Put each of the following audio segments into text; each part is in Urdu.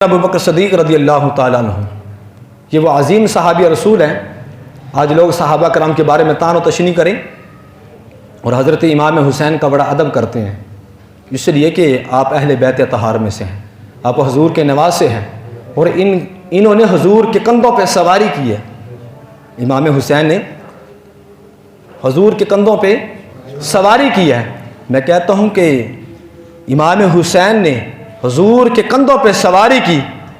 ابو بکر صدیق رضی اللہ تعالیٰ عنہ، یہ وہ عظیم صحابی رسول ہیں۔ آج لوگ صحابہ کرام کے بارے میں تان و تشنیع کریں اور حضرت امام حسین کا بڑا ادب کرتے ہیں، اس لیے کہ آپ اہل بیت طہار میں سے ہیں، آپ حضور کے نواسے ہیں اور انہوں نے حضور کے کندھوں پہ سواری کی ہے۔ امام حسین نے حضور کے کندھوں پہ سواری کی ہے۔ میں کہتا ہوں کہ امام حسین نے حضور کے کندھوں پہ سواری کی،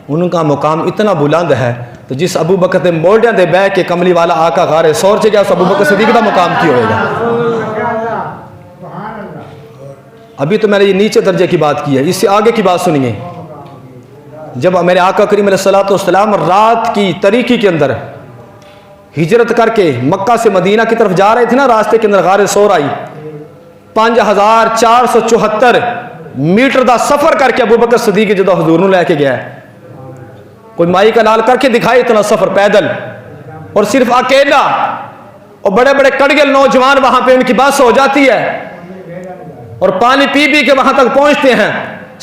ان کا مقام اتنا بلند ہے تو جس ابو بکر دے موڑیاں دے بہ کے کملی والا آقا غار سور چ گیا، اس ابو بکر صدیق دا مقام کی ہوئے گا؟ ابھی تو میں نے یہ نیچے درجے کی بات کی ہے، اس سے آگے کی بات سنیے۔ جب میرے آقا کریم علیہ الصلوۃ والسلام رات کی تاریکی کے اندر ہجرت کر کے مکہ سے مدینہ کی طرف جا رہے تھے نا، راستے کے اندر غار سور آئی، 5474 میٹر دا سفر کر کے ابو بکر صدیق جدو حضور نو لے کے گیا ہے۔ کوئی مائی کا لال کر کے دکھائے اتنا سفر پیدل، اور صرف اکیلا، اور بڑے بڑے کڑگل نوجوان وہاں پہ ان کی بس ہو جاتی ہے اور پانی پی پی کے وہاں تک پہنچتے ہیں۔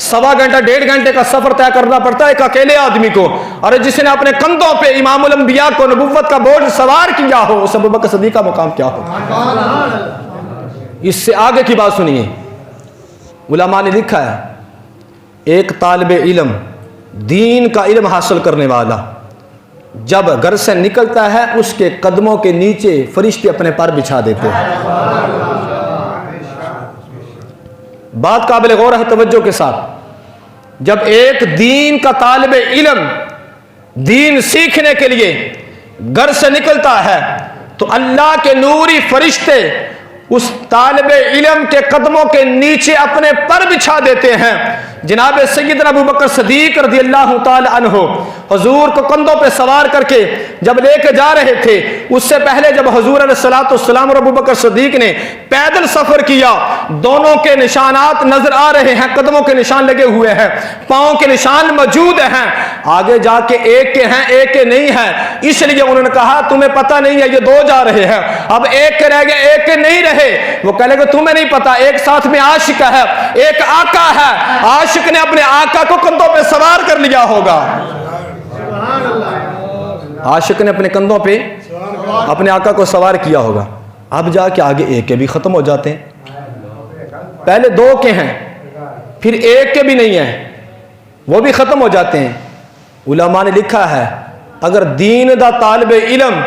1.25 گھنٹہ 1.5 گھنٹے کا سفر طے کرنا پڑتا ہے ایک اکیلے آدمی کو، اور جس نے اپنے کندھوں پہ امام الانبیاء کو نبوت کا بوجھ سوار کیا ہو، اس ابو بکر صدیق کا مقام کیا ہو؟ اس سے آگے کی بات سنیے۔ علماء نے لکھا ہے ایک طالب علم، دین کا علم حاصل کرنے والا، جب گھر سے نکلتا ہے اس کے قدموں کے نیچے فرشتے اپنے پر بچھا دیتے ہیں۔ بات قابل غور ہے توجہ کے ساتھ۔ جب ایک دین کا طالب علم دین سیکھنے کے لیے گھر سے نکلتا ہے تو اللہ کے نوری فرشتے اس طالب علم کے قدموں کے نیچے اپنے پر بچھا دیتے ہیں۔ جناب سیدنا ابو بکر صدیق رضی اللہ تعالی عنہ حضور کو کندھوں پہ سوار کر کے جب لے کے جا رہے تھے، اس سے پہلے جب حضور علیہ الصلوۃ والسلام اور ابو بکر صدیق نے پیدل سفر کیا، دونوں کے نشانات نظر آ رہے ہیں، قدموں کے نشان لگے ہوئے ہیں، پاؤں کے نشان موجود ہیں، آگے جا کے ایک کے ہیں ایک کے نہیں ہیں، اس لیے انہوں نے کہا تمہیں پتہ نہیں ہے یہ دو جا رہے ہیں، اب ایک کے رہ گئے ایک کے نہیں رہے۔ وہ کہہ لے کہ تمہیں نہیں پتا ایک ساتھ میں عاشق ہے ایک آقا ہے، عاشق نے اپنے آقا کو کندھوں پہ سوار کر لیا ہوگا، عاشق نے اپنے کندھوں پہ اپنے آقا کو سوار کیا ہوگا۔ اب جا کے آگے ایک کے بھی ختم ہو جاتے ہیں، پہلے دو کے ہیں پھر ایک کے بھی نہیں ہیں، وہ بھی ختم ہو جاتے ہیں۔ علماء نے لکھا ہے اگر دین دا طالب علم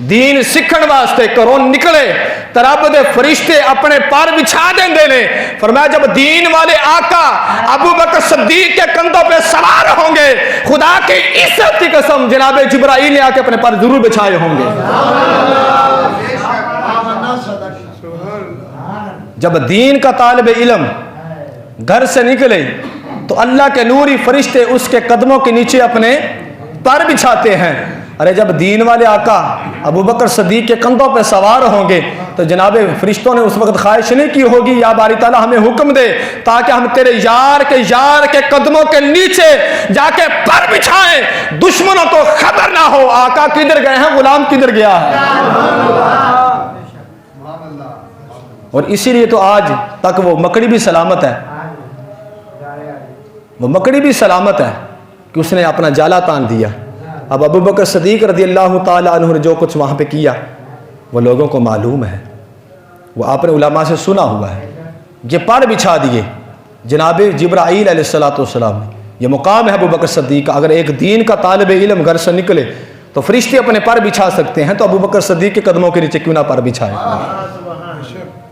دین سکھن واسطے کروں نکلے تو رب دے فرشتے اپنے پار بچھا دیں دے لے۔ فرمایا جب دین والے آقا ابو بکر صدیق کے کندھوں پہ سوار ہوں گے، خدا کی عزت کی قسم جناب جبرائیل نے آ کے اپنے پار ضرور بچھائے ہوں گے۔ جب دین کا طالب علم گھر سے نکلے تو اللہ کے نوری فرشتے اس کے قدموں کے نیچے اپنے پر بچھاتے ہیں۔ ارے جب دین والے آقا ابو بکر صدیق کے کندھوں پہ سوار ہوں گے تو جناب فرشتوں نے اس وقت خواہش نہیں کی ہوگی یا باری تعالیٰ ہمیں حکم دے تاکہ ہم تیرے یار کے قدموں کے نیچے جا کے پر بچھائیں، دشمنوں کو خبر نہ ہو آقا کدھر گئے ہیں، غلام کدھر گیا ہے۔ اور اسی لیے تو آج تک وہ مکڑی بھی سلامت ہے، وہ مکڑی بھی سلامت ہے کہ اس نے اپنا جالا تان دیا۔ اب ابو بکر صدیق رضی اللہ تعالی عنہ نے جو کچھ وہاں پہ کیا وہ لوگوں کو معلوم ہے، وہ آپ نے علماء سے سنا ہوا ہے۔ یہ پر بچھا دیے جناب جبرائیل علیہ الصلوۃ والسلام نے، یہ مقام ہے ابو بکر صدیق کا۔ اگر ایک دین کا طالب علم گھر سے نکلے تو فرشتے اپنے پر بچھا سکتے ہیں، تو ابو بکر صدیق کے قدموں کے نیچے کیوں نہ پر بچھائے؟